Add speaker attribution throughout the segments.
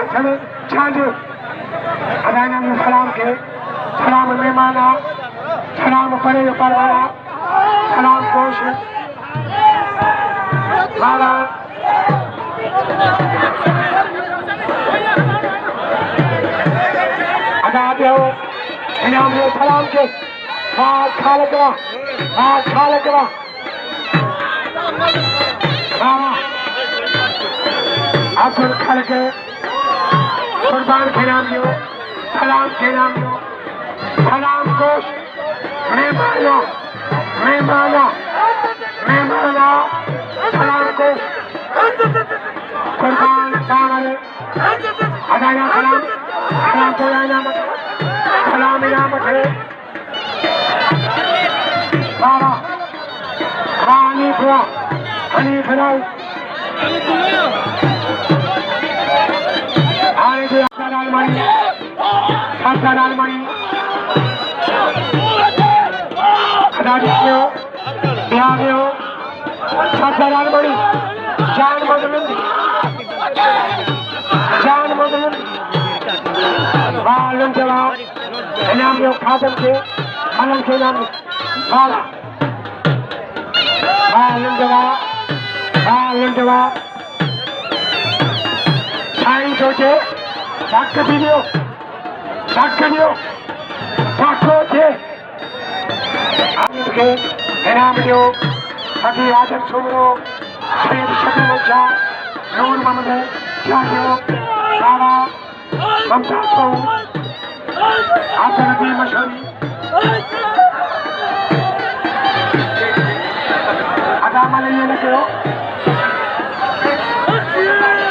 Speaker 1: छांद अदाना में सलाम के सलाम मेहमाना सलाम परे परवाना सलाम कोश वाला अदा दो इनाम में सलाम के खालकवा अब्दुल खलक कुर्बान के नाम लो सलाम के नाम लो सलाम कोश मेहमाना सलाम कोश कुर्बान सामर अदाना सलाम को इनामत सलाम इनामत है बाबा Hanif Rao Almani Adadisyo Bihavyo Sadar Almani Can Madalın Bağlın cevap İnam yok kadın ki Alın ki inam Bağla Bağlın cevap Sayın Çocuğu Hakkı biliyor Sakkaniyo, Sakkoti, Amke, Enamio, Sagi Adam Sumro, Sayyid Shabi Mocha, Noor Mamade, Jahio, Sara, Mamta Sow, Abdulabi Mashari, Adam Alayi Nakeo,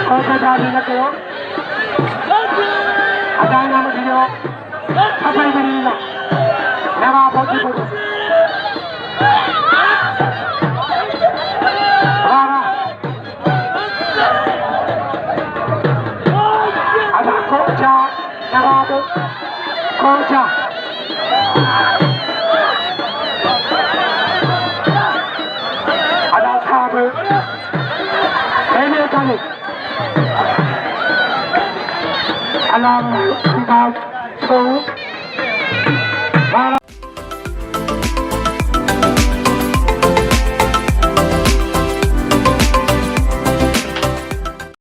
Speaker 1: Kokadadi Nakeo, Adana Madino, Apai Marina, Nava Potipo, Rara, Ada Kocha, Nava Kocha, Ada Sabu, Emekali. Alam,